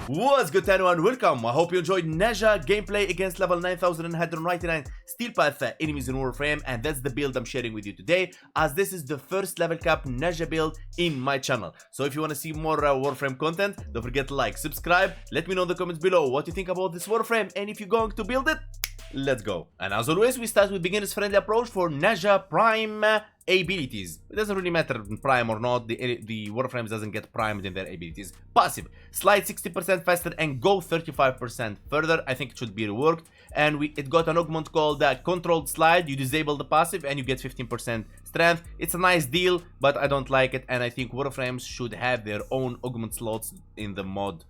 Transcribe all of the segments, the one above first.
What's good everyone, welcome. I hope you enjoyed Nezha gameplay against level 9199 steel path enemies in Warframe, and that's the build I'm sharing with you today, as this is the first level cap Nezha build in my channel. So if you want to see more Warframe content, don't forget to like, subscribe, let me know in the comments below what you think about this Warframe, and if you're going to build it, let's go. And as always, we start with beginner's friendly approach for Nezha Prime abilities. It doesn't really matter prime or not, the Warframes doesn't get primed in their abilities. Passive, slide 60% faster and go 35% further. I think it should be reworked. And it got an augment called controlled slide. You disable the passive and you get 15% strength. It's a nice deal, but I don't like it, and I think Warframes should have their own augment slots in the mod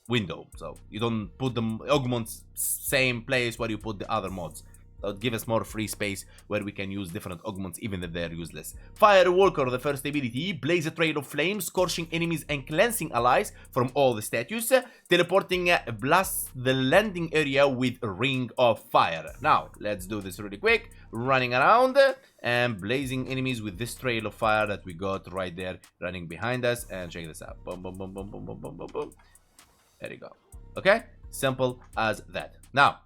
window, so you don't put the augments same place where you put the other mods. That give us more free space where we can use different augments even if they're useless. Firewalker, the first ability, blaze a trail of flames, scorching enemies and cleansing allies from all the statues. Teleporting blasts the landing area with a ring of fire. Now let's do this really quick, running around and blazing enemies with this trail of fire that we got right there running behind us. And check this out, boom boom boom boom boom boom boom boom boom. There you go. Okay, simple as that. Now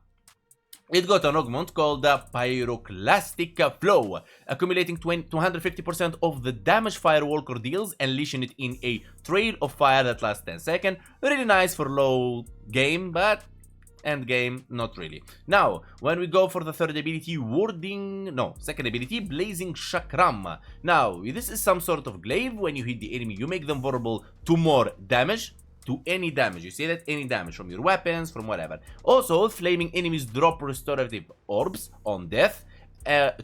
it got an augment called the Pyroclastic Flow, accumulating 250% of the damage Firewalker deals, unleashing it in a trail of fire that lasts 10 seconds. Really nice for low game, but end game, not really. Now, when we go for the third ability, second ability, Blazing Chakram. Now, this is some sort of glaive. When you hit the enemy, you make them vulnerable to more damage. To any damage, you see that? Any damage from your weapons, from whatever. Also, flaming enemies drop restorative orbs on death,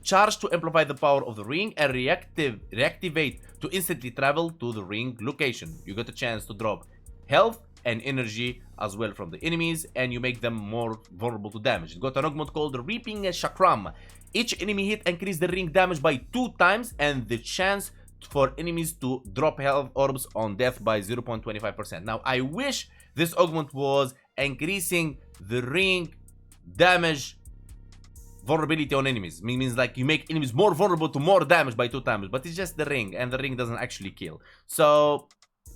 charge to amplify the power of the ring, and reactivate to instantly travel to the ring location. You got a chance to drop health and energy as well from the enemies, and you make them more vulnerable to damage. It got an augment called Reaping Chakram. Each enemy hit increase the ring damage by 2 times, and the chance for enemies to drop health orbs on death by 0.25%. Now, I wish this augment was increasing the ring damage vulnerability on enemies. Means like you make enemies more vulnerable to more damage by 2 times, but it's just the ring, and the ring doesn't actually kill. So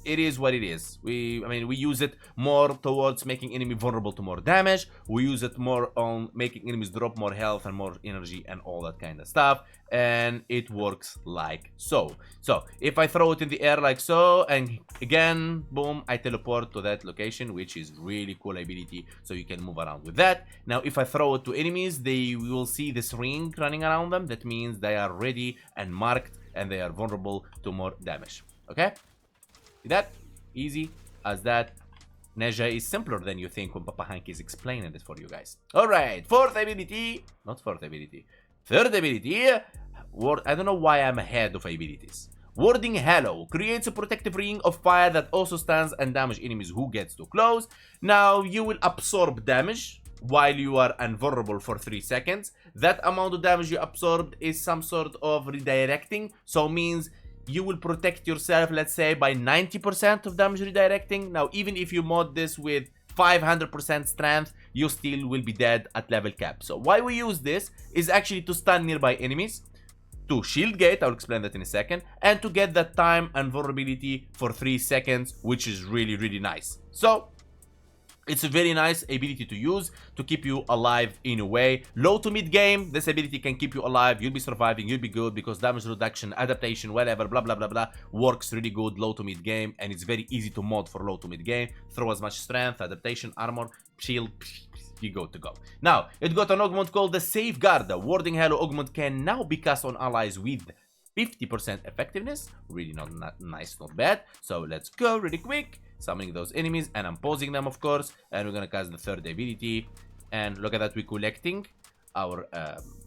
it is what it is. We use it more towards making enemy vulnerable to more damage. We use it more on making enemies drop more health and more energy and all that kind of stuff. And it works like so. So if I throw it in the air like so, and again, boom, I teleport to that location, which is really cool ability. So you can move around with that. Now, if I throw it to enemies, they will see this ring running around them. That means they are ready and marked, and they are vulnerable to more damage. Okay? That easy as that. Nezha is simpler than you think when Papa Hank is explaining it for you guys. Alright, third ability. Third ability. I don't know why I'm ahead of abilities. Warding Halo creates a protective ring of fire that also stands and damage enemies who gets too close. Now you will absorb damage while you are invulnerable for 3 seconds. That amount of damage you absorbed is some sort of redirecting, so means you will protect yourself, let's say, by 90% of damage redirecting. Now, even if you mod this with 500% strength, you still will be dead at level cap. So why we use this is actually to stun nearby enemies, to shield gate, I'll explain that in a second, and to get that time and vulnerability for 3 seconds, which is really, really nice. So it's a very nice ability to use to keep you alive in a way. Low to mid game, this ability can keep you alive. You'll be surviving, you'll be good, because damage reduction, adaptation, whatever, blah, blah, blah, blah, works really good low to mid game, and it's very easy to mod for low to mid game. Throw as much strength, adaptation, armor, shield, you go to go. Now, it got an augment called the Safeguard. The Warding Halo augment can now be cast on allies with 50% effectiveness. Really not nice, not bad. So let's go really quick. Summoning those enemies, and I'm pausing them, of course, and we're gonna cast the third ability. And look at that, we're collecting our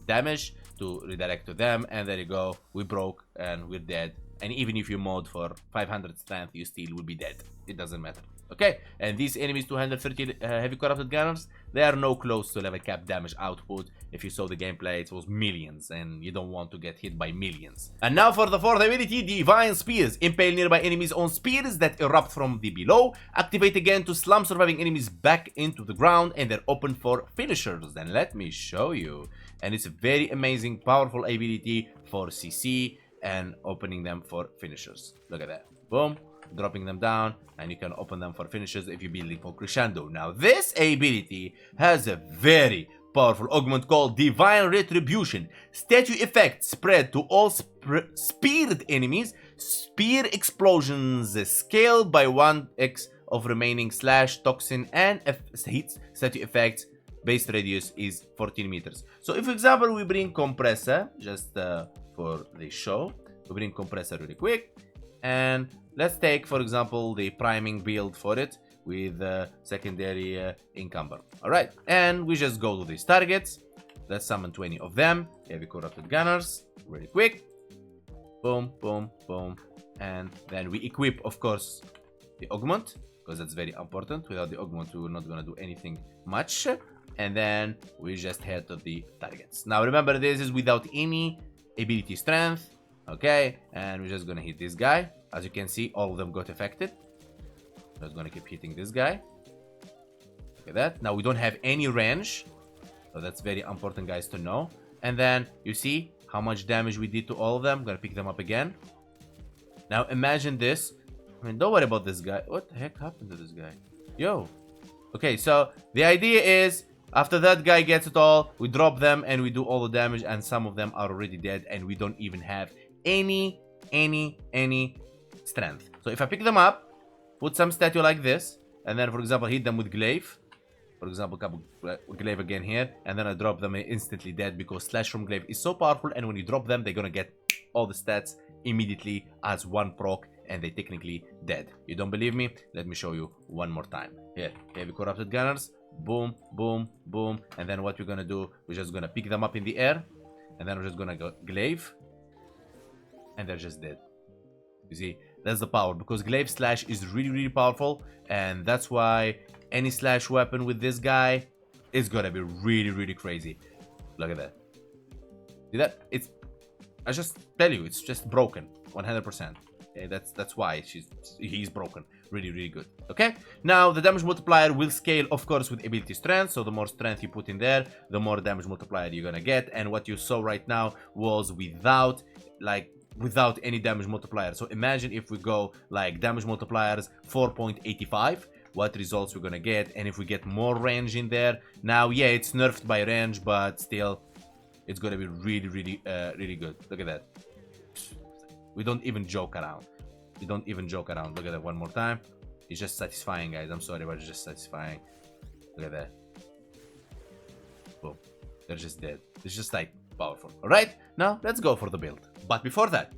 damage to redirect to them, and there you go, we broke and we're dead. And even if you mod for 500 strength, you still will be dead. It doesn't matter. Okay, and these enemies, 230 heavy corrupted gunners, they are no close to level cap damage output. If you saw the gameplay, it was millions, and you don't want to get hit by millions. And now for the fourth ability, Divine Spears. Impale nearby enemies on spears that erupt from the below. Activate again to slam surviving enemies back into the ground, and they're open for finishers. Then let me show you. And it's a very amazing, powerful ability for CC and opening them for finishers. Look at that. Boom. dropping them down, and you can open them for finishes if you're building for crescendo. Now, this ability has a very powerful augment called Divine Retribution. Statue effect spread to all speared enemies. Spear explosions scaled by 1x of remaining slash, toxin, and hits. Statue effects base radius is 14 meters. So if, for example, we bring compressor, just for the show, we bring compressor really quick, and let's take, for example, the priming build for it with secondary encumber. All right, and we just go to these targets. Let's summon 20 of them. Heavy corrupted gunners, really quick. Boom, boom, boom, and then we equip, of course, the augment, because that's very important. Without the augment, we're not gonna do anything much. And then we just head to the targets. Now remember, this is without any ability strength, okay? And we're just gonna hit this guy. As you can see, all of them got affected. Just gonna keep hitting this guy. Look at that. Now we don't have any range, so that's very important, guys, to know. And then you see how much damage we did to all of them. I'm gonna pick them up again. Now imagine this. I mean, don't worry about this guy. What the heck happened to this guy? Yo. Okay, so the idea is, after that guy gets it all, we drop them and we do all the damage, and some of them are already dead and we don't even have any strength. So if I pick them up, put some statue like this, and then, for example, hit them with glaive. For example, couple glaive again here, and then I drop them instantly dead, because slash from glaive is so powerful, and when you drop them, they're gonna get all the stats immediately as one proc, and they technically dead. You don't believe me? Let me show you one more time. Here, heavy corrupted gunners. Boom, boom, boom. And then what we're gonna do, we're just gonna pick them up in the air, and then we're just gonna go glaive, and they're just dead. You see, that's the power, because glaive slash is really powerful, and that's why any slash weapon with this guy is gonna be really crazy. Look at that. See that? I just tell you, it's just broken 100%. Okay, that's why he's broken. Really good. Okay, now the damage multiplier will scale, of course, with ability strength. So the more strength you put in there, the more damage multiplier you're gonna get. And what you saw right now was without any damage multiplier. So imagine if we go like damage multipliers 4.85, what results we're gonna get. And if we get more range in there, now yeah, it's nerfed by range, but still it's gonna be really good. Look at that. We don't even joke around. We don't even joke around. Look at that one more time. It's just satisfying, guys. I'm sorry, but it's just satisfying. Look at that. Boom. They're just dead. It's just like powerful. Alright, now let's go for the build. But before that,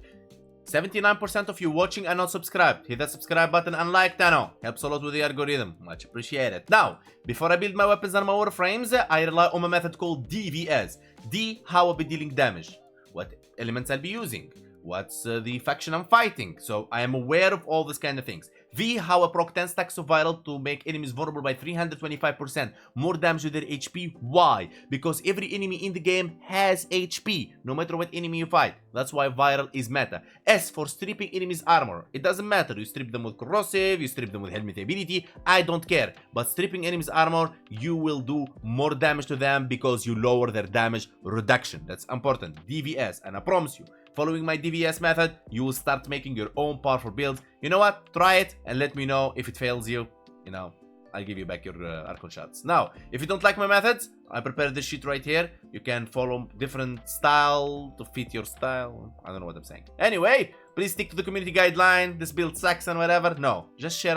79% of you watching are not subscribed. Hit that subscribe button and like Tano. Helps a lot with the algorithm. Much appreciated. Now, before I build my weapons and my warframes, I rely on a method called DVS. D, how I'll be dealing damage. What elements I'll be using. What's the faction I'm fighting. So I am aware of all these kind of things. V, how I proc 10 stacks of viral to make enemies vulnerable by 325%. More damage to their HP. Why? Because every enemy in the game has HP, no matter what enemy you fight. That's why viral is meta. S, for stripping enemies armor. It doesn't matter. You strip them with corrosive, you strip them with helmet ability. I don't care. But stripping enemies armor, you will do more damage to them because you lower their damage reduction. That's important. DVS. And I promise you, following my DVS method, you will start making your own powerful builds. You know what? Try it and let me know if it fails you. You know, I'll give you back your archon shards. Now, if you don't like my methods, I prepared this sheet right here. You can follow different style to fit your style. I don't know what I'm saying. Anyway, please stick to the community guideline. This build sucks and whatever. No, just share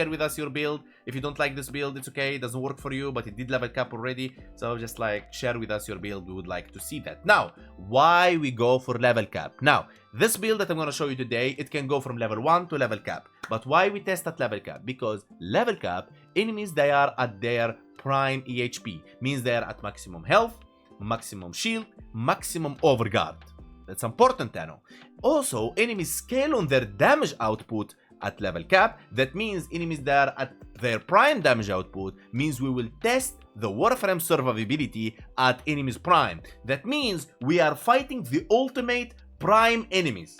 with us your build. If you don't like this build, it's okay. It doesn't work for you, but it did level cap already. So just like share with us your build. We would like to see that. Now, why we go for level cap? Now, this build that I'm going to show you today, it can go from level 1 to level cap. But why we test at level cap? Because level cap, enemies, they are at their prime EHP. Means they are at maximum health, maximum shield, maximum overguard. That's important to know. Also, enemies scale on their damage output at level cap. That means enemies that are at their prime damage output means we will test the Warframe survivability at enemies prime. That means we are fighting the ultimate prime enemies.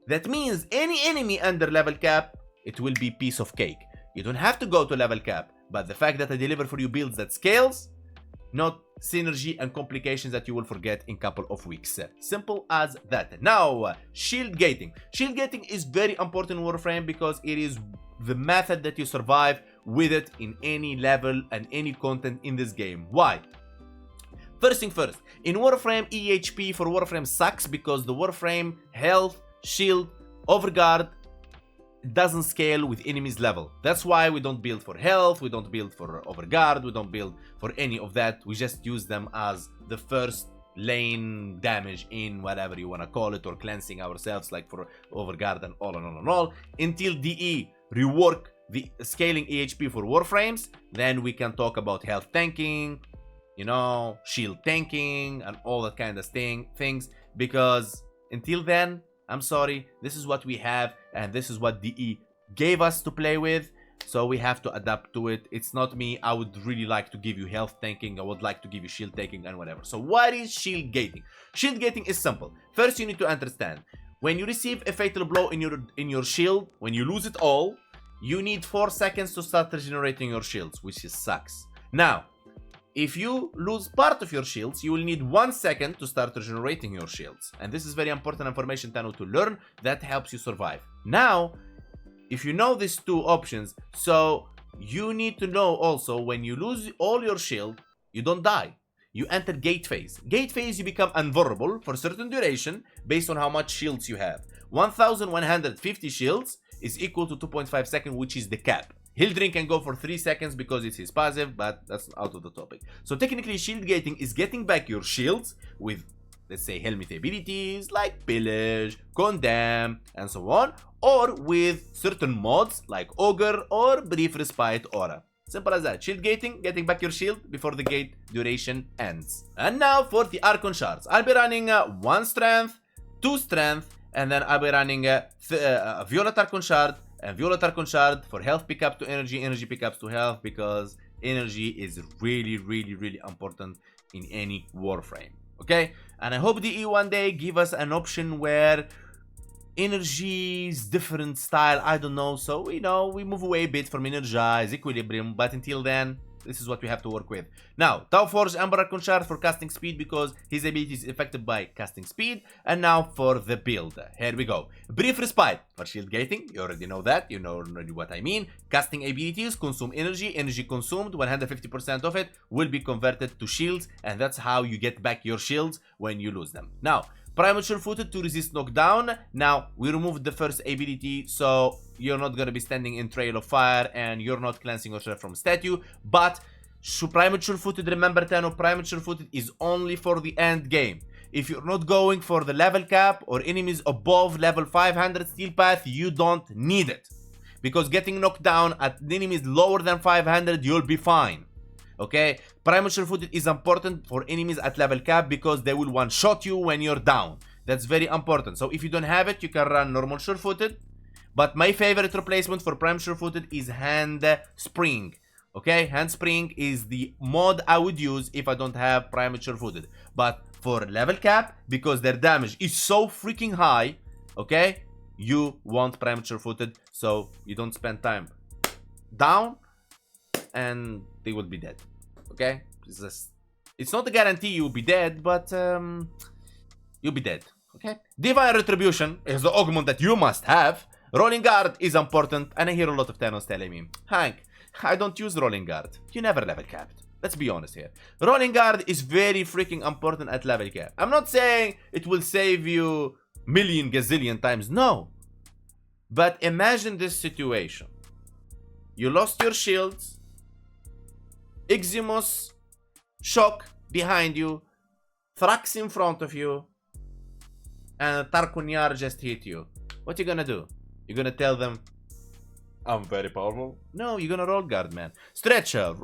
That means any enemy under level cap, it will be piece of cake. You don't have to go to level cap, but the fact that I deliver for you builds that scales, not synergy and complications that you will forget in couple of weeks. Simple as that. Now, shield gating. Shield gating is very important in Warframe because it is the method that you survive with it in any level and any content in this game. Why? First thing first, in Warframe, EHP for Warframe sucks because the Warframe health, shield, overguard doesn't scale with enemies level. That's why we don't build for health, we don't build for overguard, we don't build for any of that. We just use them as the first lane damage in whatever you want to call it, or cleansing ourselves like for overguard and all and all and all, until DE rework the scaling EHP for Warframes. Then we can talk about health tanking, you know, shield tanking and all that kind of things, because until then, I'm sorry, this is what we have and this is what DE gave us to play with, so we have to adapt to it. It's not me. I would really like to give you health tanking, I would like to give you shield tanking and whatever. So what is shield gating? Shield gating is simple. First, you need to understand, when you receive a fatal blow in your shield, when you lose it all, you need 4 seconds to start regenerating your shields, which sucks. Now, if you lose part of your shields, you will need 1 second to start regenerating your shields. And this is very important information to learn that helps you survive. Now, if you know these two options, so you need to know also when you lose all your shield, you don't die. You enter gate phase. Gate phase, you become invulnerable for a certain duration based on how much shields you have. 1150 shields is equal to 2.5 seconds, which is the cap. Hildring can go for 3 seconds because it's his passive, but that's out of the topic. So technically, shield gating is getting back your shields with, let's say, helmet abilities like Pillage, Condemn, and so on, or with certain mods like Ogre or Brief Respite Aura. Simple as that. Shield gating, getting back your shield before the gate duration ends. And now for the Archon shards. I'll be running 1 strength, 2 strength, and then I'll be running a Violet Archon shard, and Violet Archon shard for health pickup to energy, energy pickups to health, because energy is really important in any Warframe. Okay? And I hope DE one day give us an option where energy is different style, I don't know, so you know, we move away a bit from Energize, Equilibrium, but until then, this is what we have to work with. Now, Tau Forge Amber Archon shard for casting speed because his ability is affected by casting speed. And now for the build. Here we go. Brief Respite for shield gating. You already know that. You know already what I mean. Casting abilities consume energy. Energy consumed, 150% of it will be converted to shields. And that's how you get back your shields when you lose them. Now, Primal Sure-Footed to resist knockdown. Now, we removed the first ability, so you're not gonna be standing in Trail of Fire and you're not cleansing yourself from statue. But Primal Sure-Footed, remember Tano, Primal Sure-Footed is only for the end game. If you're not going for the level cap or enemies above level 500 steel path, you don't need it. Because getting knocked down at enemies lower than 500, you'll be fine. Okay, Primal Sure-Footed is important for enemies at level cap because they will one-shot you when you're down. That's very important. So if you don't have it, you can run normal Sure-Footed. But my favorite replacement for Primal Sure-Footed is Hand Spring. Okay, Hand Spring is the mod I would use if I don't have Primal Sure-Footed. But for level cap, because their damage is so freaking high, okay, you want Primal Sure-Footed so you don't spend time down and they will be dead. Okay, it's not a guarantee you'll be dead, but you'll be dead. Okay, Divine Retribution is the augment that you must have. Rolling Guard is important, and I hear a lot of Thanos telling me, Hank, I don't use Rolling Guard. You never level capped. Let's be honest here. Rolling Guard is very freaking important at level cap. I'm not saying it will save you million gazillion times, no. But imagine this situation. You lost your shields, Iximus, Shock behind you, Thrax in front of you, and Tarkunyar just hit you. What you gonna do? You're gonna tell them, I'm very powerful? No, you're gonna roll guard, man. Stretcher,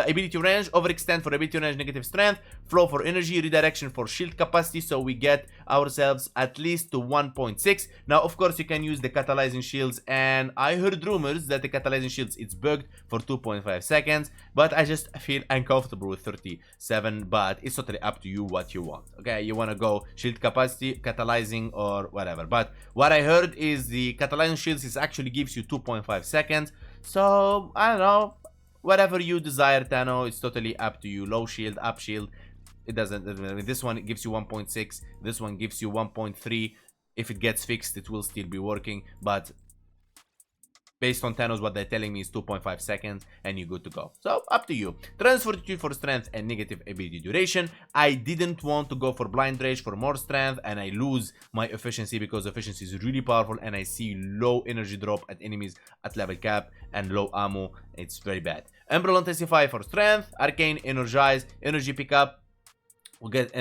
ability range, overextend for ability range, negative strength, flow for energy, redirection for shield capacity, so we get ourselves at least to 1.6. Now, of course, you can use the catalyzing shields, and I heard rumors that the catalyzing shields it's bugged for 2.5 seconds, but I just feel uncomfortable with 37, but it's totally up to you what you want. Okay, you wanna go shield capacity, catalyzing, or whatever. But what I heard is the catalyzing shields is actually gives you 2.5 seconds. So I don't know, whatever you desire, Tano. It's totally up to you. Low shield, up shield. It doesn't. I mean, this one gives you 1.6. This one gives you 1.3. If it gets fixed, it will still be working. But based on Thanos, what they're telling me is 2.5 seconds and you're good to go. So, up to you. Trans 42 for strength and negative ability duration. I didn't want to go for blind rage for more strength and I lose my efficiency because efficiency is really powerful and I see low energy drop at enemies at level cap and low ammo. It's very bad. Umbral Intensify for strength. Arcane Energize. Energy pickup. Will get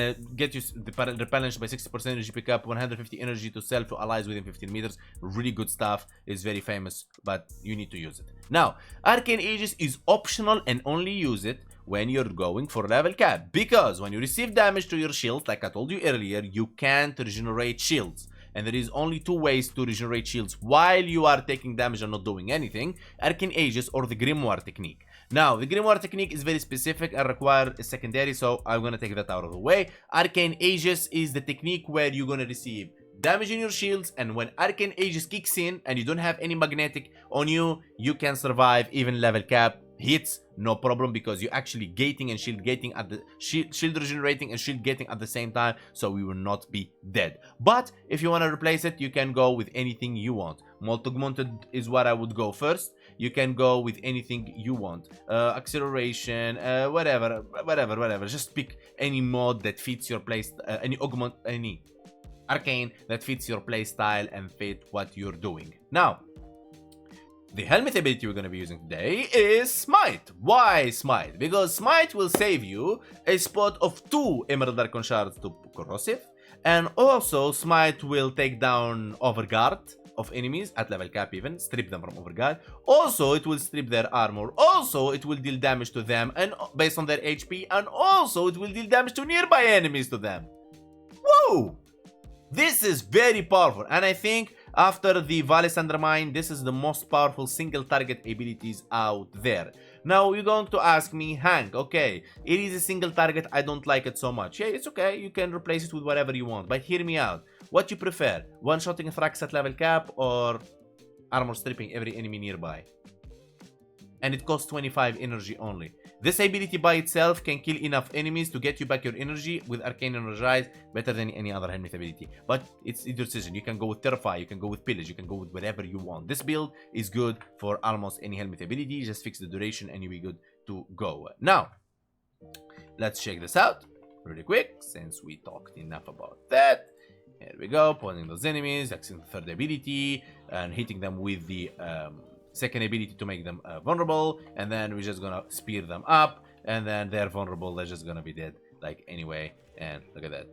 you repellent by 60% energy pickup, 150 energy to self to allies within 15 meters. Really good stuff. It's very famous, but you need to use it. Now, Arcane Aegis is optional and only use it when you're going for level cap. Because when you receive damage to your shield, like I told you earlier, you can't regenerate shields. And there is only two ways to regenerate shields while you are taking damage and not doing anything. Arcane Aegis or the Grimoire technique. Now, the Grimoire technique is very specific and require a secondary, so I'm gonna take that out of the way. Arcane Aegis is the technique where you're gonna receive damage in your shields, and when Arcane Aegis kicks in and you don't have any magnetic on you, you can survive even level cap hits, no problem, because you're actually gating and shield gating at the shield regenerating and shield gating at the same time, so we will not be dead. But if you want to replace it, you can go with anything you want. Multi-augmented is what I would go first. You can go with anything you want. Acceleration, whatever. Just pick any mod that fits your place, any arcane that fits your playstyle and fit what you're doing. Now, the helmet ability we're going to be using today is Smite. Why Smite? Because Smite will save you a spot of 2 Emerald Archon shards to corrosive, and also Smite will take down Overguard of enemies at level cap even, strip them from Overguard. Also, it will strip their armor. Also, it will deal damage to them and based on their HP, and also it will deal damage to nearby enemies to them. Whoa! This is very powerful, and I think after the Valis Undermine, this is the most powerful single target abilities out there. Now you're going to ask me, Hank, okay, it is a single target, I don't like it so much. Yeah, it's okay, you can replace it with whatever you want, but hear me out. What you prefer, one-shotting Thrax at level cap or armor stripping every enemy nearby? And it costs 25 energy only. This ability by itself can kill enough enemies to get you back your energy with Arcane Energize better than any other helmet ability. But it's your decision. You can go with Terrify, you can go with Pillage, you can go with whatever you want. This build is good for almost any helmet ability. Just fix the duration and you'll be good to go. Now, let's check this out really quick since we talked enough about that. Here we go, pulling those enemies, accessing the third ability and hitting them with the second ability to make them vulnerable, and then we're just gonna spear them up, and then they're vulnerable, they're just gonna be dead like anyway. And look at that,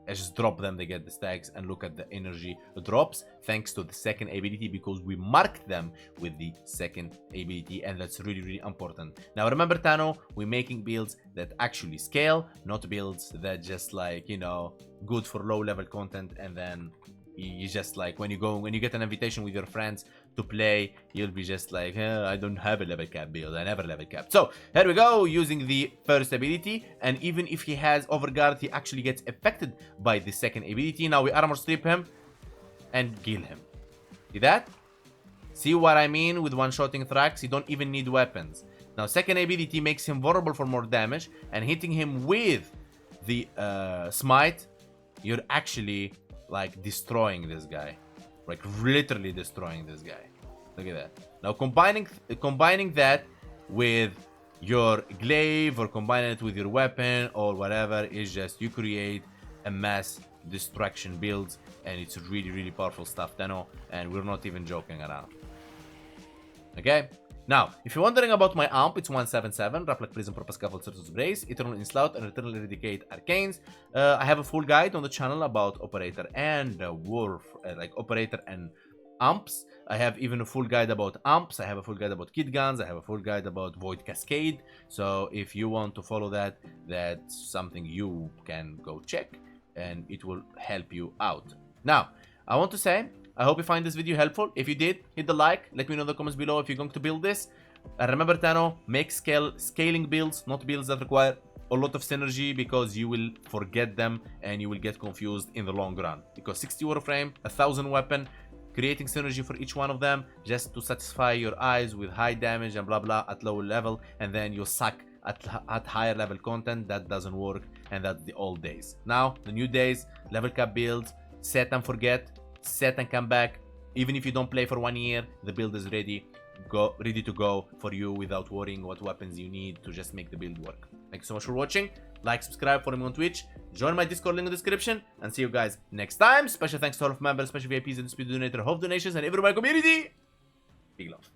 I just drop them, they get the stacks, and look at the energy drops thanks to the second ability because we marked them with the second ability, and that's really important. Now remember, Tano, we're making builds that actually scale, not builds that just like, you know, good for low level content, and then you just like when you get an invitation with your friends to play, you'll be just like, I don't have a level cap build, I never level cap. So here we go, using the first ability, and even if he has Overguard, he actually gets affected by the second ability. Now we armor strip him and kill him. See that? See what I mean with one-shotting Thrax? You don't even need weapons. Now second ability makes him vulnerable for more damage, and hitting him with the smite, you're actually like destroying this guy, like literally destroying this guy. Look at that. Now combining that with your glaive or combining it with your weapon or whatever is just, you create a mass destruction build, and it's really powerful stuff, Tano, and we're not even joking around. Okay. Now, if you're wondering about my amp, it's 177, Raplag Prism, Purple Scaffold, Certus Brace, Eternal Inslaut, and Eternal Eradicate Arcanes. I have a full guide on the channel about Operator and Operator and amps. I have even a full guide about amps. I have a full guide about kit guns. I have a full guide about Void Cascade. So if you want to follow that, that's something you can go check, and it will help you out. Now, I want to say, I hope you find this video helpful. If you did, hit the like. Let me know in the comments below if you're going to build this. And remember, Tano, make scaling builds, not builds that require a lot of synergy, because you will forget them and you will get confused in the long run. Because 60 Warframe, 1000 weapon, creating synergy for each one of them just to satisfy your eyes with high damage and blah blah at lower level, and then you suck at higher level content. That doesn't work, and that's the old days. Now the new days, level cap builds, set and forget, set and come back. Even if you don't play for 1 year, the build is ready to go for you without worrying what weapons you need to just make the build work. Thank you so much for watching. Like, subscribe, follow me on Twitch, join my Discord link in the description, and see you guys next time. Special thanks to all of members, special VIPs, and speed donator, hope donations, and everyone in my community. Big love.